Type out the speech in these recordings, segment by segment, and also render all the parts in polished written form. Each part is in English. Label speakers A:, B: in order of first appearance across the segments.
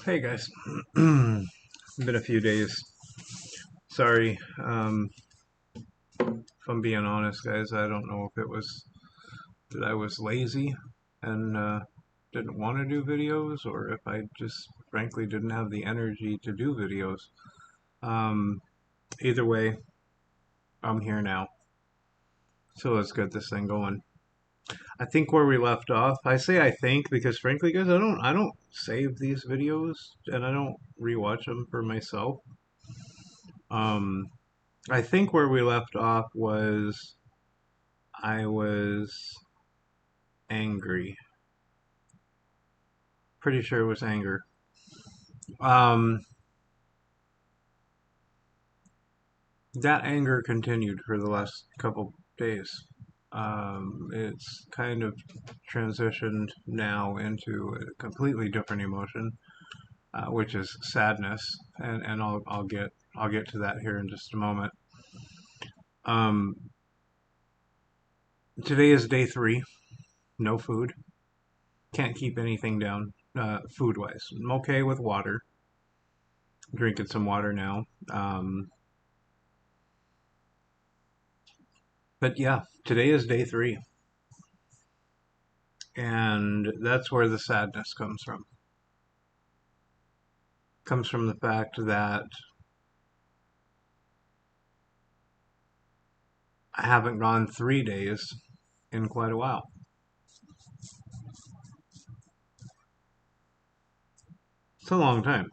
A: Hey guys, it's been a few days. Sorry, if I'm being honest, guys. I don't know if it was that I was lazy and didn't want to do videos, or if I just frankly didn't have the energy to do videos. Um, Either way, I'm here now, so let's get this thing going. I think where we left off. I say I think because frankly, guys, I don't save these videos and I don't rewatch them for myself. Um, I think where we left off was I was angry. Pretty sure it was anger. Um, that anger continued for the last couple days. It's kind of transitioned now into a completely different emotion, which is sadness, and I'll get to that here in just a moment. Um, Today is day 3. No food. Can't keep anything down, food wise. I'm okay with water. Drinking some water now. But yeah, today is day 3, and that's where the sadness comes from. Comes from the fact that I haven't gone 3 days in quite a while. It's a long time.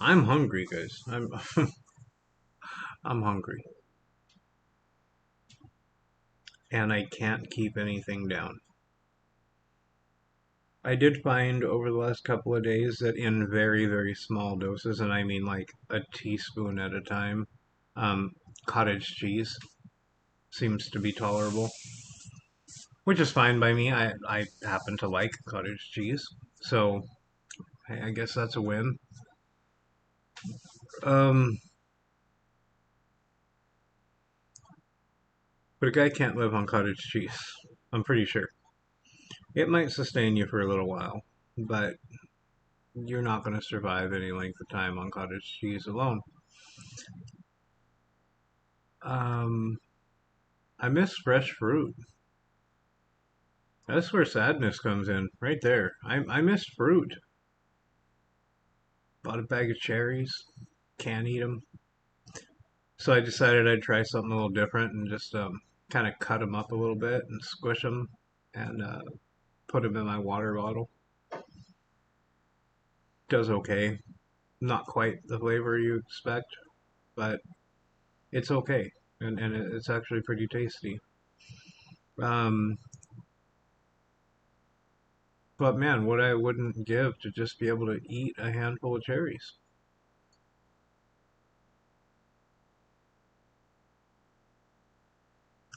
A: I'm hungry, guys. I'm hungry, and I can't keep anything down. I did find over the last couple of days that in very, very small doses, and I mean like a teaspoon at a time, um, cottage cheese seems to be tolerable, which is fine by me. I happen to like cottage cheese, so hey, I guess that's a win. Um, but a guy can't live on cottage cheese. I'm pretty sure. It might sustain you for a little while, but you're not going to survive any length of time on cottage cheese alone. Um, I miss fresh fruit. That's where sadness comes in, right there. I miss fruit. Bought a bag of cherries. Can't eat them. So I decided I'd try something a little different and just kind of cut them up a little bit and squish them and put them in my water bottle. Does okay. Not quite the flavor you expect, but it's okay. And it's actually pretty tasty. Um, but man, what I wouldn't give to just be able to eat a handful of cherries.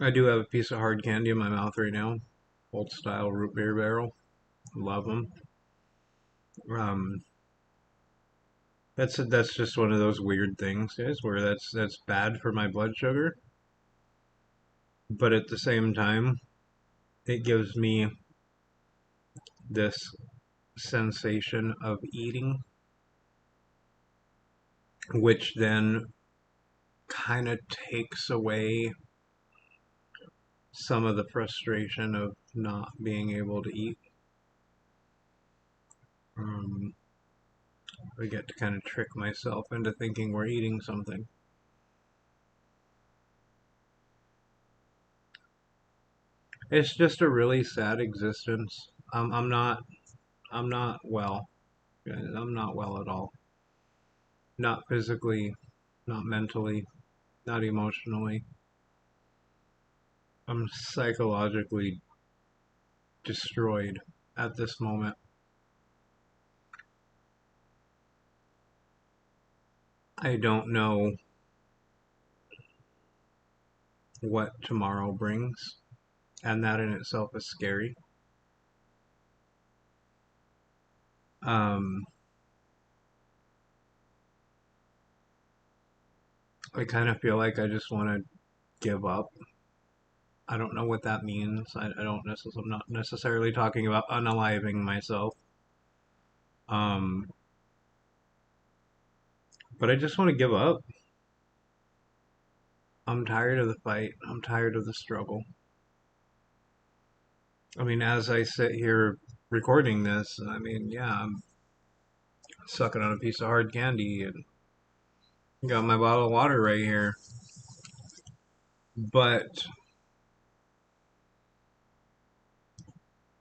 A: I do have a piece of hard candy in my mouth right now. Old style root beer barrel. Love them. Um, that's just one of those weird things, guys, where that's bad for my blood sugar, but at the same time, it gives me this sensation of eating, which then kind of takes away some of the frustration of not being able to eat. Um, I get to kind of trick myself into thinking we're eating something. It's just a really sad existence. I'm not well. I'm not well at all. Not physically, not mentally, not emotionally. I'm psychologically destroyed at this moment. I don't know what tomorrow brings, and that in itself is scary. Um, I kind of feel like I just want to give up. I don't know what that means. I don't necessarily. I'm not necessarily talking about unaliving myself. Um, but I just want to give up. I'm tired of the fight. I'm tired of the struggle. I mean, as I sit here recording this, I mean, yeah, I'm sucking on a piece of hard candy and got my bottle of water right here. But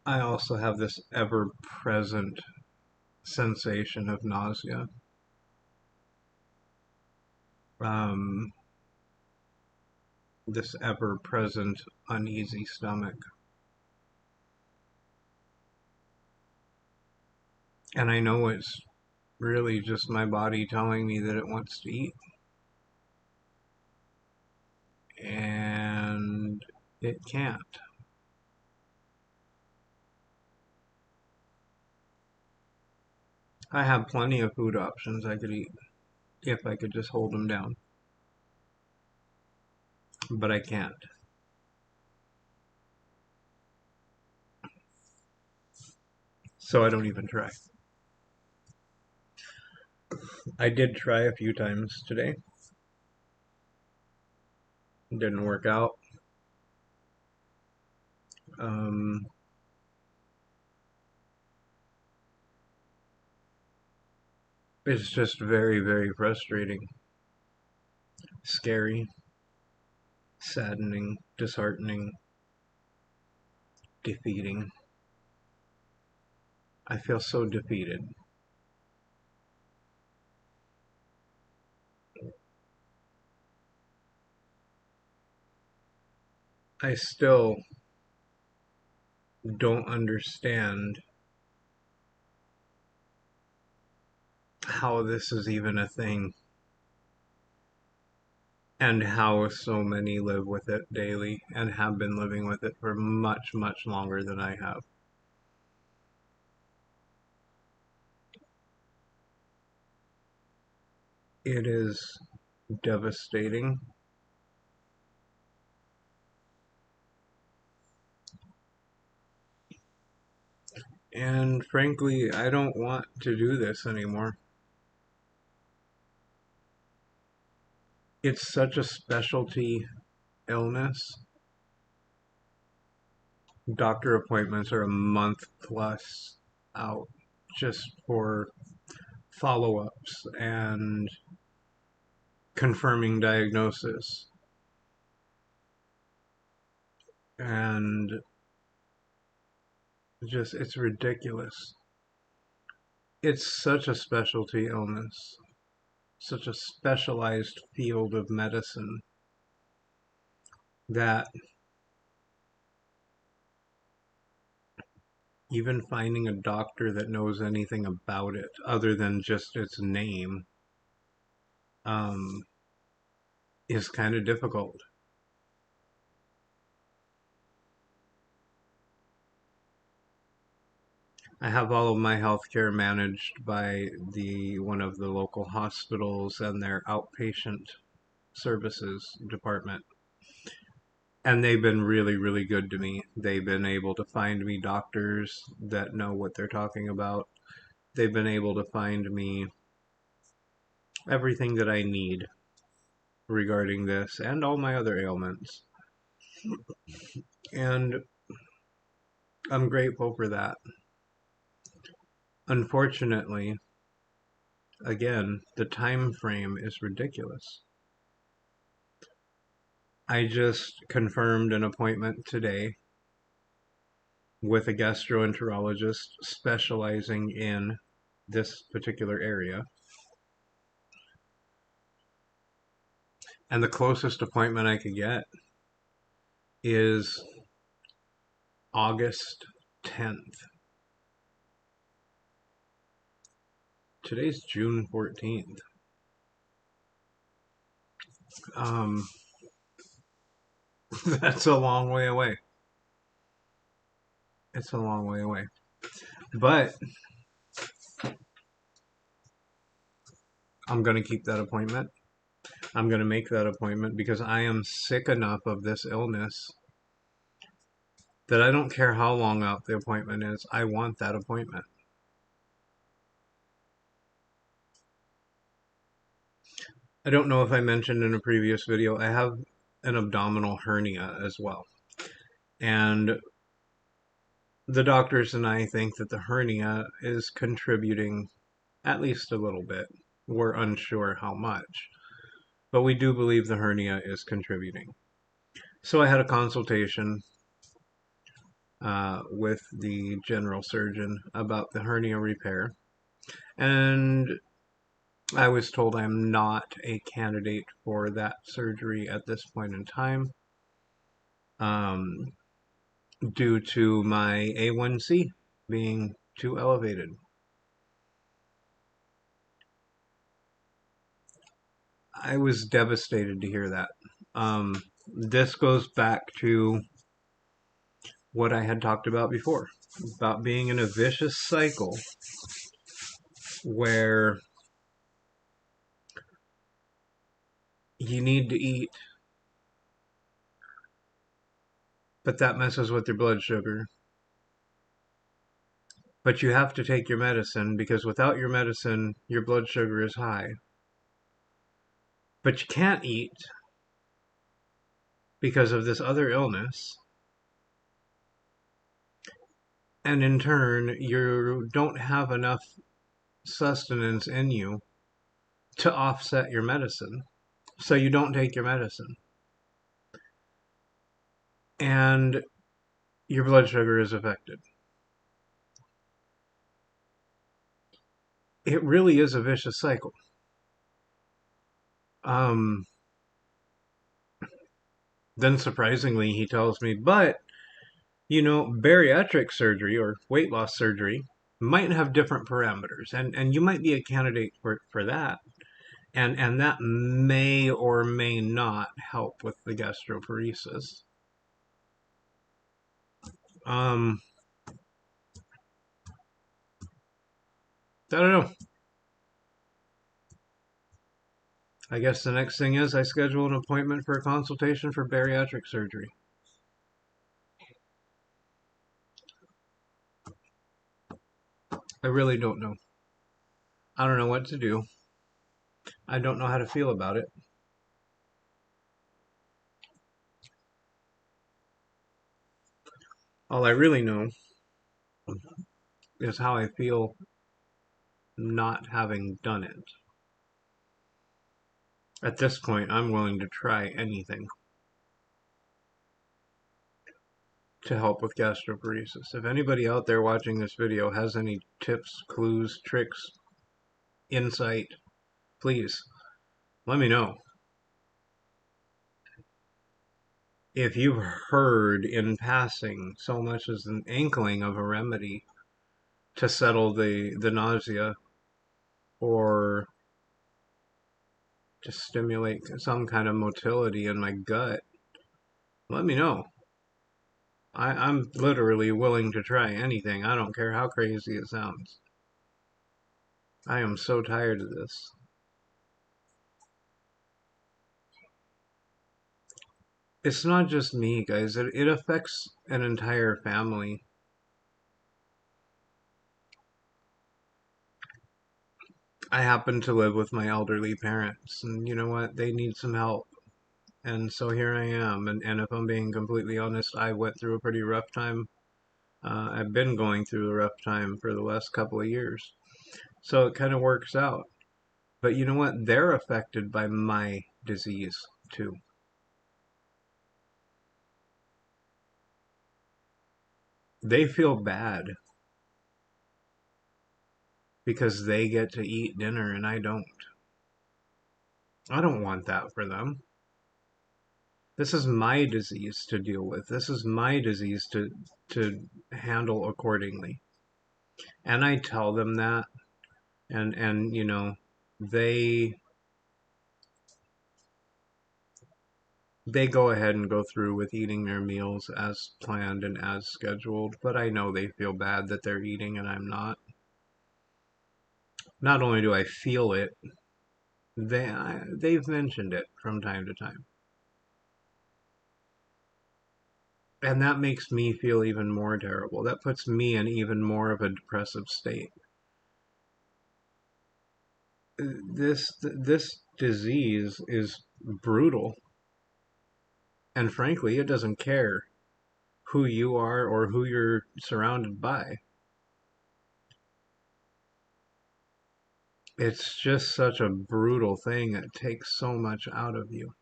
A: I also have this ever present sensation of nausea. Um, this ever present uneasy stomach. And I know it's really just my body telling me that it wants to eat. And it can't. I have plenty of food options I could eat if I could just hold them down. But I can't. So I don't even try. I did try a few times today. Didn't work out. Um, it's just very, very frustrating, scary, saddening, disheartening, defeating. I feel so defeated. I still don't understand how this is even a thing and how so many live with it daily and have been living with it for much, much longer than I have. It is devastating. And frankly, I don't want to do this anymore. It's such a specialty illness. Doctor appointments are a month plus out just for follow ups and confirming diagnosis. And just, it's ridiculous. It's such a specialty illness, such a specialized field of medicine that even finding a doctor that knows anything about it other than just its name um, is kind of difficult. I have all of my healthcare managed by the one of the local hospitals and their outpatient services department. And they've been really, really good to me. They've been able to find me doctors that know what they're talking about. They've been able to find me everything that I need regarding this and all my other ailments. And I'm grateful for that. Unfortunately, again, the time frame is ridiculous. I just confirmed an appointment today with a gastroenterologist specializing in this particular area. And the closest appointment I could get is August 10th. Today's June 14th. Um, that's a long way away. It's a long way away. But I'm going to keep that appointment. I'm going to make that appointment because I am sick enough of this illness that I don't care how long out the appointment is. I want that appointment. I don't know if I mentioned in a previous video, I have an abdominal hernia as well. And the doctors and I think that the hernia is contributing at least a little bit. We're unsure how much, but we do believe the hernia is contributing. So I had a consultation with the general surgeon about the hernia repair, and I was told I'm not a candidate for that surgery at this point in time, um, due to my A1C being too elevated. I was devastated to hear that. This goes back to what I had talked about before, about being in a vicious cycle where you need to eat, but that messes with your blood sugar. But you have to take your medicine because without your medicine, your blood sugar is high. But you can't eat because of this other illness. And in turn, you don't have enough sustenance in you to offset your medicine. So you don't take your medicine. And your blood sugar is affected. It really is a vicious cycle. Um, then surprisingly, he tells me, but bariatric surgery or weight loss surgery might have different parameters, and you might be a candidate for that. And that may or may not help with the gastroparesis. Um, I don't know. I guess the next thing is I schedule an appointment for a consultation for bariatric surgery. I really don't know. I don't know what to do. I don't know how to feel about it. All I really know is how I feel not having done it. At this point, I'm willing to try anything to help with gastroparesis. If anybody out there watching this video has any tips, clues, tricks, insight, please let me know. If you've heard in passing so much as an inkling of a remedy to settle the nausea or to stimulate some kind of motility in my gut, let me know. I'm literally willing to try anything. I don't care how crazy it sounds. I am so tired of this. It's not just me, guys. It affects an entire family. I happen to live with my elderly parents, and you know what? They need some help. And so here I am. And if I'm being completely honest, I went through a pretty rough time. I've been going through a rough time for the last couple of years. So it kind of works out. But you know what? They're affected by my disease too. They feel bad because they get to eat dinner and I don't. I don't want that for them. This is my disease to deal with. This is my disease to handle accordingly. And I tell them that, and they they go ahead and go through with eating their meals as planned and as scheduled, but I know they feel bad that they're eating and I'm not. Not only do I feel it, they've mentioned it from time to time. And that makes me feel even more terrible. That puts me in even more of a depressive state. this disease is brutal, and frankly, it doesn't care who you are or who you're surrounded by. It's just such a brutal thing that takes so much out of you.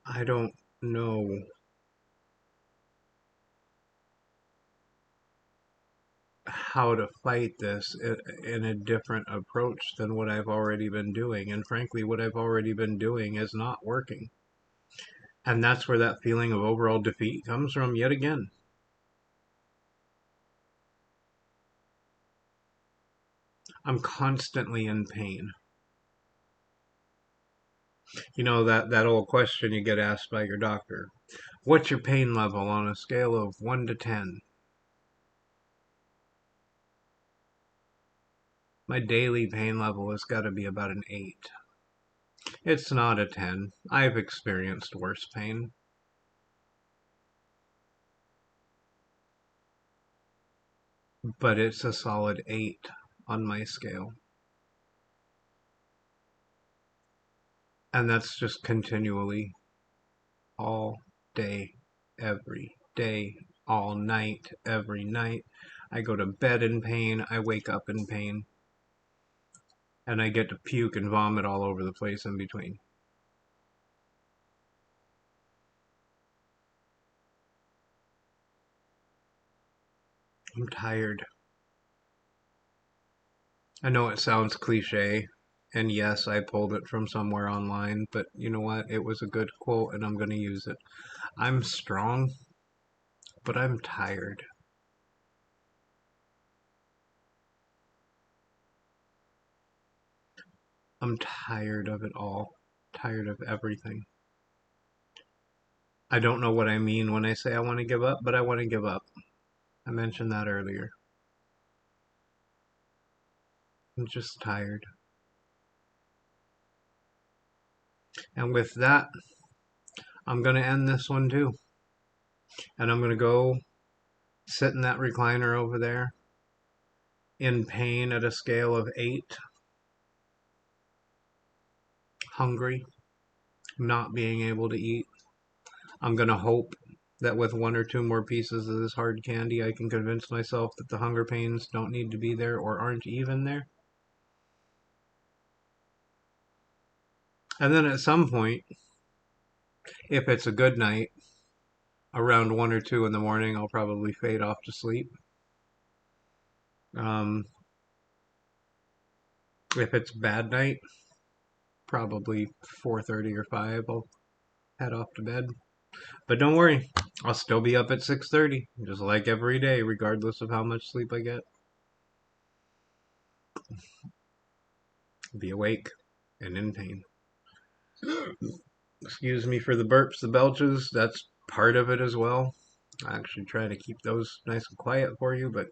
A: I don't know how to fight this in a different approach than what I've already been doing. And frankly, what I've already been doing is not working. And that's where that feeling of overall defeat comes from yet again. I'm constantly in pain. You know, that old question you get asked by your doctor. What's your pain level on a scale of 1 to 10? My daily pain level has got to be about an 8. It's not a 10. I've experienced worse pain. But it's a solid 8 on my scale. And that's just continually, all day, every day, all night, every night. I go to bed in pain, I wake up in pain, and I get to puke and vomit all over the place in between. I'm tired. I know it sounds cliche, and yes, I pulled it from somewhere online, but you know what? It was a good quote, and I'm going to use it. I'm strong, but I'm tired. I'm tired of it all. Tired of everything. I don't know what I mean when I say I want to give up, but I want to give up. I mentioned that earlier. I'm just tired. And with that, I'm going to end this one too. And I'm going to go sit in that recliner over there in pain at a scale of 8, hungry, not being able to eat. I'm going to hope that with 1 or 2 more pieces of this hard candy, I can convince myself that the hunger pains don't need to be there or aren't even there. And then at some point, if it's a good night, around 1 or 2 in the morning, I'll probably fade off to sleep. Um, if it's bad night, probably 4:30 or 5, I'll head off to bed. But don't worry, I'll still be up at 6:30, just like every day, regardless of how much sleep I get. Be awake and in pain. Excuse me for the burps, the belches, that's part of it as well. I actually try to keep those nice and quiet for you, but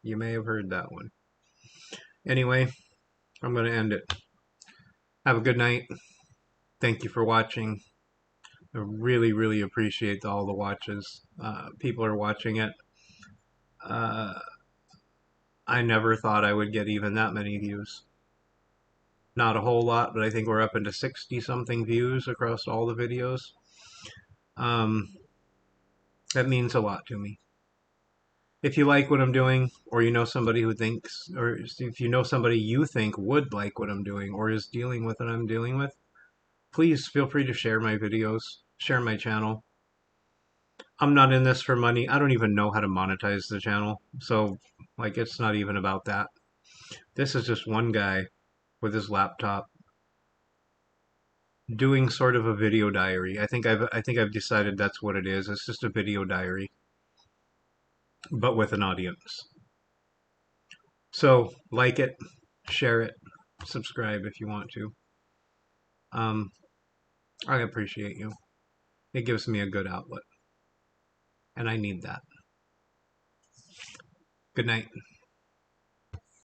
A: you may have heard that one. Anyway, I'm going to end it. Have a good night. Thank you for watching. I really, really appreciate all the watches. People are watching it. Uh, I never thought I would get even that many views. Not a whole lot, but I think we're up into 60 something views across all the videos. Um, that means a lot to me. If you like what I'm doing, or you know somebody who thinks, or if you know somebody you think would like what I'm doing, or is dealing with what I'm dealing with, please feel free to share my videos, share my channel. I'm not in this for money. I don't even know how to monetize the channel. So, like, it's not even about that. This is just one guy with his laptop doing sort of a video diary. I think I've decided that's what it is. It's just a video diary, but with an audience. So, like it, share it, subscribe if you want to. Um, I appreciate you. It gives me a good outlet, and I need that. Good night.